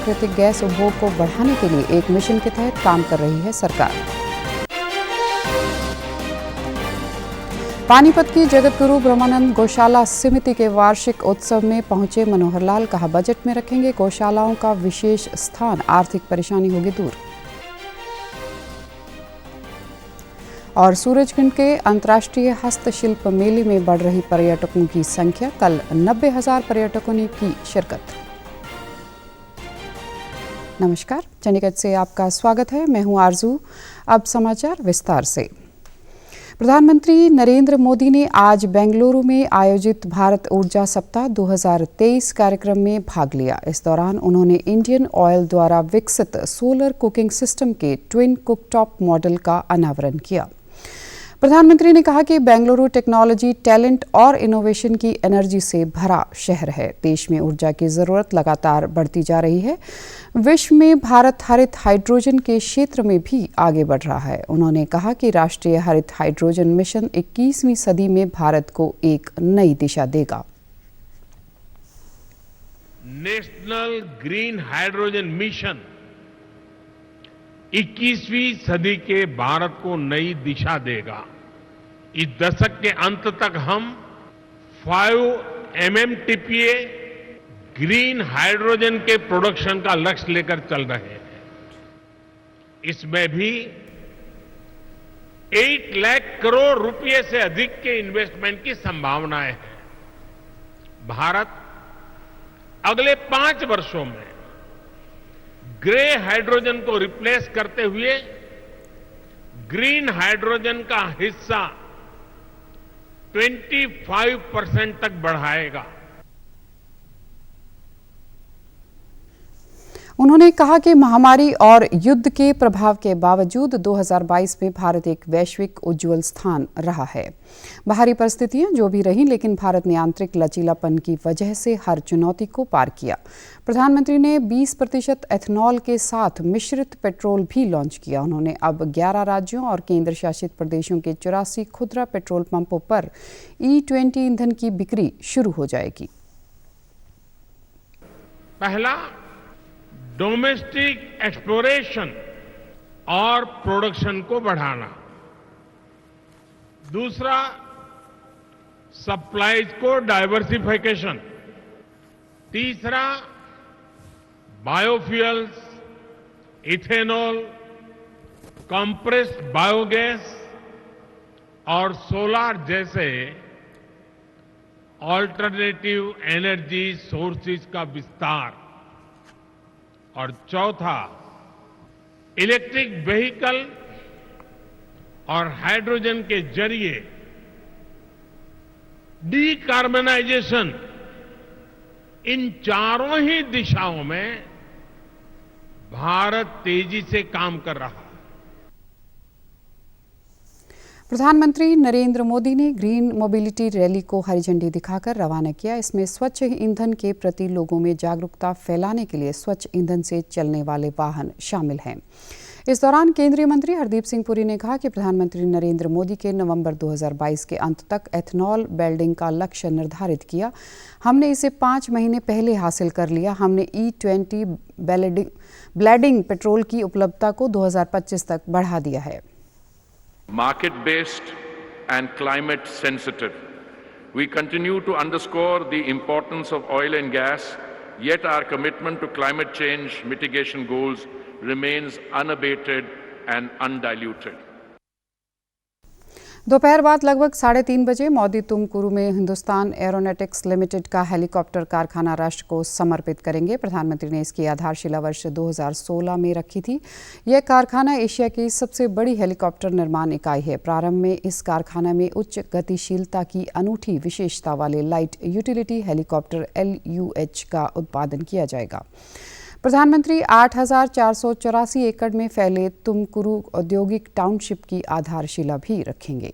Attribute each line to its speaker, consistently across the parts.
Speaker 1: प्राकृतिक गैस उपभोग को बढ़ाने के लिए एक मिशन के तहत काम कर रही है सरकार। पानीपत की जगतगुरु ब्रह्मानंद गौशाला समिति के वार्षिक उत्सव में पहुंचे मनोहर लाल, कहा बजट में रखेंगे गौशालाओं का विशेष स्थान, आर्थिक परेशानी होगी दूर। और सूरजकुंड के अंतर्राष्ट्रीय हस्तशिल्प मेले में बढ़ रही पर्यटकों की संख्या, कल 90,000 पर्यटकों ने की शिरकत। नमस्कार, चंडीगढ़ से आपका स्वागत है। मैं हूं आरजू। अब समाचार विस्तार से। प्रधानमंत्री नरेंद्र मोदी ने आज बेंगलुरु में आयोजित भारत ऊर्जा सप्ताह 2023 कार्यक्रम में भाग लिया। इस दौरान उन्होंने इंडियन ऑयल द्वारा विकसित सोलर कुकिंग सिस्टम के ट्विन कुकटॉप मॉडल का अनावरण किया। प्रधानमंत्री ने कहा कि बेंगलुरु टेक्नोलॉजी, टैलेंट और इनोवेशन की एनर्जी से भरा शहर है। देश में ऊर्जा की जरूरत लगातार बढ़ती जा रही है। विश्व में भारत हरित हाइड्रोजन के क्षेत्र में भी आगे बढ़ रहा है। उन्होंने कहा कि राष्ट्रीय हरित हाइड्रोजन मिशन 21वीं सदी में भारत को एक नई दिशा देगा।
Speaker 2: नेशनल ग्रीन हाइड्रोजन मिशन 21वीं सदी के भारत को नई दिशा देगा। इस दशक के अंत तक हम 5 MMTPA ग्रीन हाइड्रोजन के प्रोडक्शन का लक्ष्य लेकर चल रहे हैं। इसमें भी 8 लाख करोड़ रुपए से अधिक के इन्वेस्टमेंट की संभावनाएं हैं। भारत अगले 5 वर्षों में ग्रे हाइड्रोजन को रिप्लेस करते हुए ग्रीन हाइड्रोजन का हिस्सा 25% तक बढ़ाएगा।
Speaker 1: उन्होंने कहा कि महामारी और युद्ध के प्रभाव के बावजूद 2022 में भारत एक वैश्विक उज्ज्वल स्थान रहा है। बाहरी परिस्थितियां जो भी रहीं, लेकिन भारत ने आंतरिक लचीलापन की वजह से हर चुनौती को पार किया। प्रधानमंत्री ने 20% एथनॉल के साथ मिश्रित पेट्रोल भी लॉन्च किया। उन्होंने अब 11 राज्यों और केंद्र शासित प्रदेशों के 84 खुदरा पेट्रोल पंपों पर E20 ईंधन की बिक्री शुरू हो जाएगी।
Speaker 2: पहला, डोमेस्टिक एक्सप्लोरेशन और प्रोडक्शन को बढ़ाना। दूसरा, सप्लाईज को डाइवर्सिफिकेशन। तीसरा, बायोफ्यूल्स, इथेनॉल, कंप्रेस्ड बायोगैस और सोलार जैसे ऑल्टरनेटिव एनर्जी सोर्सेज का विस्तार। और चौथा, इलेक्ट्रिक व्हीकल और हाइड्रोजन के जरिए डीकार्बनाइजेशन। इन चारों ही दिशाओं में भारत तेजी से काम कर रहा है।
Speaker 1: प्रधानमंत्री नरेंद्र मोदी ने ग्रीन मोबिलिटी रैली को हरी झंडी दिखाकर रवाना किया। इसमें स्वच्छ ईंधन के प्रति लोगों में जागरूकता फैलाने के लिए स्वच्छ ईंधन से चलने वाले वाहन शामिल हैं। इस दौरान केंद्रीय मंत्री हरदीप सिंह पुरी ने कहा कि प्रधानमंत्री नरेंद्र मोदी के नवंबर 2022 के अंत तक एथनॉल ब्लेंडिंग का लक्ष्य निर्धारित किया। हमने इसे 5 महीने पहले हासिल कर लिया। हमने E20 ब्लेंडिंग पेट्रोल की उपलब्धता को 2025 तक बढ़ा दिया है।
Speaker 3: Market-based and climate-sensitive. We continue to underscore the importance of oil and gas, yet our commitment to climate change mitigation goals remains unabated and undiluted.
Speaker 1: दोपहर बाद लगभग 3:30 बजे मोदी तुमकुरू में हिंदुस्तान एरोनॉटिक्स लिमिटेड का हेलीकॉप्टर कारखाना राष्ट्र को समर्पित करेंगे। प्रधानमंत्री ने इसकी आधारशिला वर्ष 2016 में रखी थी। यह कारखाना एशिया की सबसे बड़ी हेलीकॉप्टर निर्माण इकाई है। प्रारंभ में इस कारखाना में उच्च गतिशीलता की अनूठी विशेषता वाले लाइट यूटिलिटी हेलीकॉप्टर LUH का उत्पादन किया जाएगा। प्रधानमंत्री 8,484 एकड़ में फैले तुमकुरू औद्योगिक टाउनशिप की आधारशिला भी रखेंगे।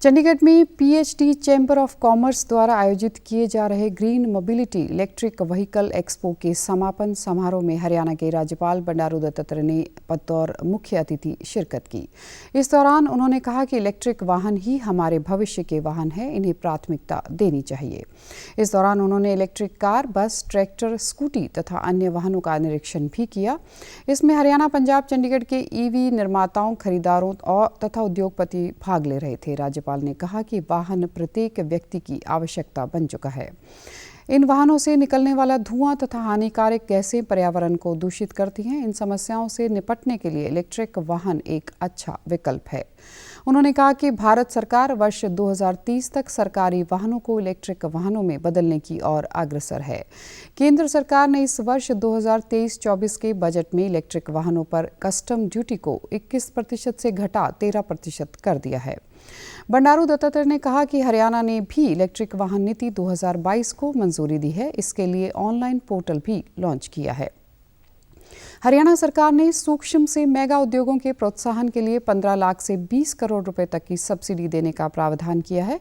Speaker 1: चंडीगढ़ में पीएचडी चैम्बर ऑफ कॉमर्स द्वारा आयोजित किए जा रहे green mobility electric vehicle expo के समापन समारोह में हरियाणा के राज्यपाल बंडारू दत्तात्रेय ने बतौर मुख्य अतिथि शिरकत की। इस दौरान उन्होंने कहा कि इलेक्ट्रिक वाहन ही हमारे भविष्य के वाहन हैं, इन्हें प्राथमिकता देनी चाहिए। इस दौरान उन्होंने इलेक्ट्रिक कार, बस, ट्रैक्टर, स्कूटी तथा अन्य वाहनों का निरीक्षण भी किया। इसमें हरियाणा, पंजाब, चंडीगढ़ के ईवी निर्माताओं, खरीदारों और तथा उद्योगपति भाग ले रहे थे। राज्यपाल ने कहा कि वाहन प्रत्येक व्यक्ति की आवश्यकता बन चुका है। इन वाहनों से निकलने वाला धुआं तथा हानिकारक गैसें पर्यावरण को दूषित करती हैं। इन समस्याओं से निपटने के लिए इलेक्ट्रिक वाहन एक अच्छा विकल्प है। उन्होंने कहा कि भारत सरकार वर्ष 2030 तक सरकारी वाहनों को इलेक्ट्रिक वाहनों में बदलने की ओर अग्रसर है। केंद्र सरकार ने इस वर्ष 2023-24 के बजट में इलेक्ट्रिक वाहनों पर कस्टम ड्यूटी को 21% से घटा 13% कर दिया है। बंडारू दत्तात्रेय ने कहा कि हरियाणा ने भी इलेक्ट्रिक वाहन नीति 2022 को मंजूरी दी है। इसके लिए ऑनलाइन पोर्टल भी लॉन्च किया है। हरियाणा सरकार ने सूक्ष्म से मेगा उद्योगों के प्रोत्साहन के लिए 15 लाख से 20 करोड़ रुपए तक की सब्सिडी देने का प्रावधान किया है।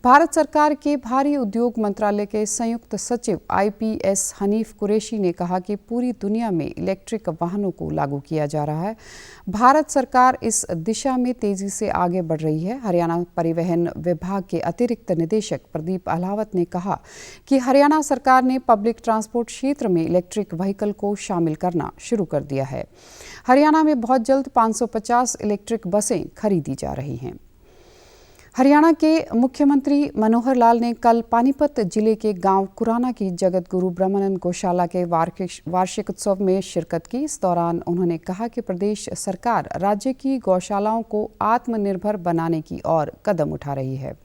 Speaker 1: भारत सरकार के भारी उद्योग मंत्रालय के संयुक्त सचिव IPS हनीफ कुरैशी ने कहा कि पूरी दुनिया में इलेक्ट्रिक वाहनों को लागू किया जा रहा है। भारत सरकार इस दिशा में तेजी से आगे बढ़ रही है। हरियाणा परिवहन विभाग के अतिरिक्त निदेशक प्रदीप अहलावत ने कहा कि हरियाणा सरकार ने पब्लिक ट्रांसपोर्ट क्षेत्र में इलेक्ट्रिक व्हीकल को शामिल करना शुरू कर दिया है। हरियाणा में बहुत जल्द 550 इलेक्ट्रिक बसें खरीदी जा रही हैं। हरियाणा के मुख्यमंत्री मनोहर लाल ने कल पानीपत जिले के गांव कुराना की जगत गुरु ब्रह्मानंद गौशाला के वार्षिक उत्सव में शिरकत की। इस दौरान उन्होंने कहा कि प्रदेश सरकार राज्य की गौशालाओं को आत्मनिर्भर बनाने की ओर कदम उठा रही है।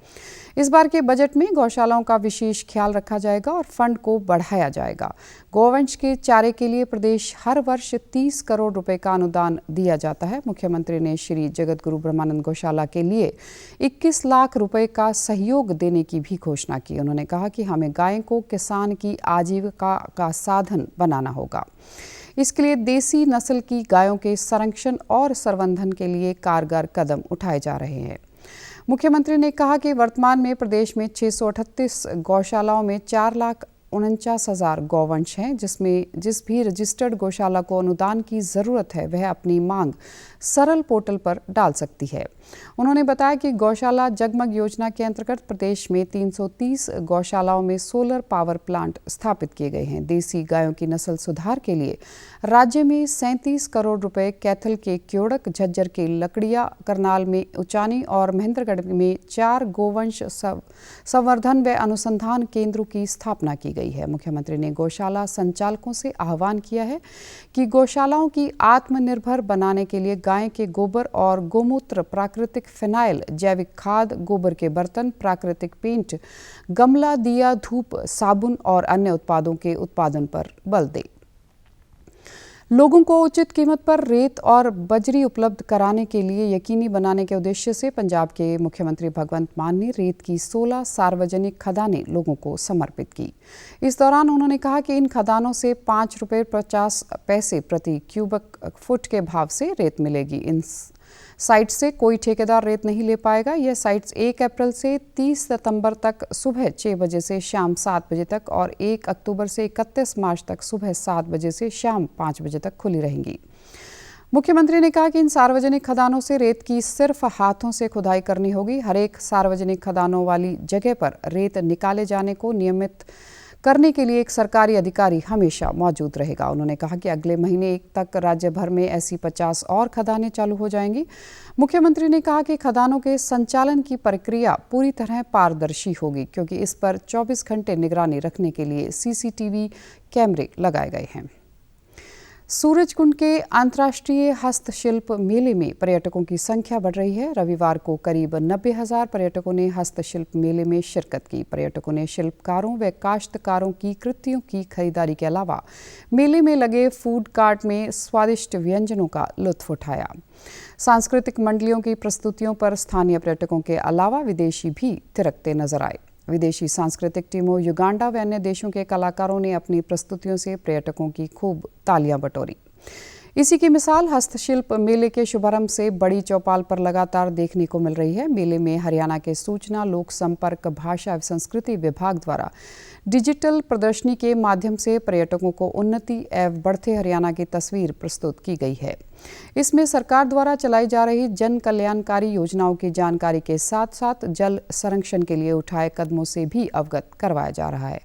Speaker 1: इस बार के बजट में गौशालाओं का विशेष ख्याल रखा जाएगा और फंड को बढ़ाया जाएगा। गौवंश के चारे के लिए प्रदेश हर वर्ष 30 करोड़ रुपए का अनुदान दिया जाता है। मुख्यमंत्री ने श्री जगत गुरु ब्रह्मानंद गौशाला के लिए 21 लाख रुपए का सहयोग देने की भी घोषणा की। उन्होंने कहा कि हमें गाय को किसान की आजीविका का साधन बनाना होगा। इसके लिए देसी नस्ल की गायों के संरक्षण और संवर्धन के लिए कारगर कदम उठाए जा रहे हैं। मुख्यमंत्री ने कहा कि वर्तमान में प्रदेश में 638 गौशालाओं में 4,49,000 गौवंश हैं, जिस भी रजिस्टर्ड गौशाला को अनुदान की ज़रूरत है वह अपनी मांग सरल पोर्टल पर डाल सकती है। उन्होंने बताया कि गौशाला जगमग योजना के अंतर्गत प्रदेश में 330 गौशालाओं में सोलर पावर प्लांट स्थापित किए गए हैं। देसी गायों की नस्ल सुधार के लिए राज्य में 37 करोड़ रुपए, कैथल के क्योड़क, झज्जर के लकड़िया, करनाल में उचानी और महेंद्रगढ़ में 4 गोवंश संवर्धन व अनुसंधान केंद्रों की स्थापना की गई है। मुख्यमंत्री ने गौशाला संचालकों से आह्वान किया है कि गौशालाओं की आत्मनिर्भर बनाने के लिए गाय के गोबर और गोमूत्र, प्राकृतिक फिनाइल, जैविक खाद, गोबर के बर्तन, प्राकृतिक पेंट, गमला, दिया, धूप, साबुन और अन्य उत्पादों के उत्पादन पर बल दें। लोगों को उचित कीमत पर रेत और बजरी उपलब्ध कराने के लिए यकीनी बनाने के उद्देश्य से पंजाब के मुख्यमंत्री भगवंत मान ने रेत की 16 सार्वजनिक खदानें लोगों को समर्पित की। इस दौरान उन्होंने कहा कि इन खदानों से 5 रुपये 50 पैसे प्रति क्यूबिक फुट के भाव से रेत मिलेगी। इन साइट से कोई ठेकेदार रेत नहीं ले पाएगा। यह साइट्स 1 अप्रैल से 30 सितंबर तक सुबह 6 बजे से शाम 7 बजे तक और 1 अक्टूबर से 31 मार्च तक सुबह 7 बजे से शाम 5 बजे तक खुली रहेंगी। मुख्यमंत्री ने कहा कि इन सार्वजनिक खदानों से रेत की सिर्फ हाथों से खुदाई करनी होगी। हर एक सार्वजनिक खदानों वाली जगह पर रेत निकाले जाने को नियमित करने के लिए एक सरकारी अधिकारी हमेशा मौजूद रहेगा। उन्होंने कहा कि अगले महीने 1 तक राज्य भर में ऐसी 50 और खदानें चालू हो जाएंगी। मुख्यमंत्री ने कहा कि खदानों के संचालन की प्रक्रिया पूरी तरह पारदर्शी होगी, क्योंकि इस पर 24 घंटे निगरानी रखने के लिए CCTV कैमरे लगाए गए हैं। सूरजकुंड के अंतर्राष्ट्रीय हस्तशिल्प मेले में पर्यटकों की संख्या बढ़ रही है। रविवार को करीब 90,000 पर्यटकों ने हस्तशिल्प मेले में शिरकत की। पर्यटकों ने शिल्पकारों व काश्तकारों की कृतियों की खरीदारी के अलावा मेले में लगे फूड कार्ट में स्वादिष्ट व्यंजनों का लुत्फ उठाया। सांस्कृतिक मंडलियों की प्रस्तुतियों पर स्थानीय पर्यटकों के अलावा विदेशी भी थिरकते नजर आए। विदेशी सांस्कृतिक टीमों, युगांडा व अन्य देशों के कलाकारों ने अपनी प्रस्तुतियों से पर्यटकों की खूब तालियां बटोरी। इसी की मिसाल हस्तशिल्प मेले के शुभारंभ से बड़ी चौपाल पर लगातार देखने को मिल रही है। मेले में हरियाणा के सूचना, लोक संपर्क, भाषा एवं संस्कृति विभाग द्वारा डिजिटल प्रदर्शनी के माध्यम से पर्यटकों को उन्नति एवं बढ़ते हरियाणा की तस्वीर प्रस्तुत की गई है। इसमें सरकार द्वारा चलाई जा रही जन कल्याणकारी योजनाओं की जानकारी के साथ साथ जल संरक्षण के लिए उठाए कदमों से भी अवगत करवाया जा रहा है।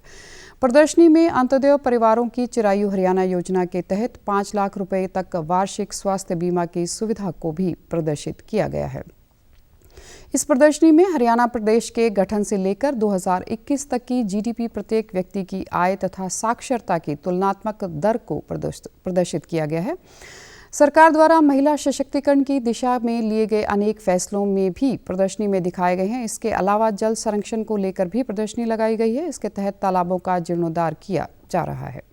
Speaker 1: प्रदर्शनी में अंत्योदय परिवारों की चिरायु हरियाणा योजना के तहत 5 लाख रुपए तक वार्षिक स्वास्थ्य बीमा की सुविधा को भी प्रदर्शित किया गया है। इस प्रदर्शनी में हरियाणा प्रदेश के गठन से लेकर 2021 तक की जीडीपी, प्रत्येक व्यक्ति की आय तथा साक्षरता की तुलनात्मक दर को प्रदर्शित किया गया है। सरकार द्वारा महिला सशक्तिकरण की दिशा में लिए गए अनेक फैसलों में भी प्रदर्शनी में दिखाए गए हैं। इसके अलावा जल संरक्षण को लेकर भी प्रदर्शनी लगाई गई है। इसके तहत तालाबों का जीर्णोद्धार किया जा रहा है।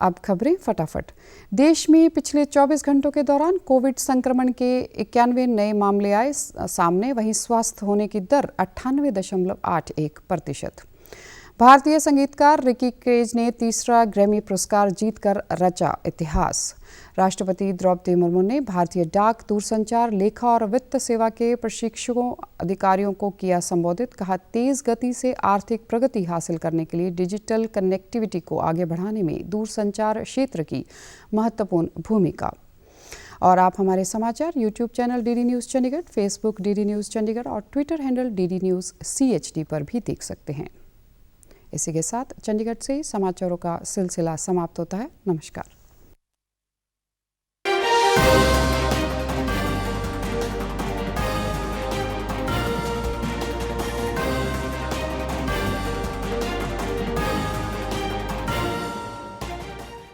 Speaker 1: अब खबरें फटाफट। देश में पिछले 24 घंटों के दौरान कोविड संक्रमण के 91 नए मामले आए सामने, वहीं स्वस्थ होने की दर 98.81%। भारतीय संगीतकार रिकी केज ने तीसरा ग्रैमी पुरस्कार जीतकर रचा इतिहास। राष्ट्रपति द्रौपदी मुर्मू ने भारतीय डाक, दूरसंचार, लेखा और वित्त सेवा के प्रशिक्षुओं, अधिकारियों को किया संबोधित। कहा, तेज गति से आर्थिक प्रगति हासिल करने के लिए डिजिटल कनेक्टिविटी को आगे बढ़ाने में दूरसंचार क्षेत्र की महत्वपूर्ण भूमिका। और आप हमारे समाचार YouTube channel DD News Chandigarh, Facebook DD News Chandigarh और Twitter handle DD News CHD पर भी देख सकते हैं। इसी के साथ चंडीगढ़ से समाचारों का सिलसिला समाप्त होता है। नमस्कार।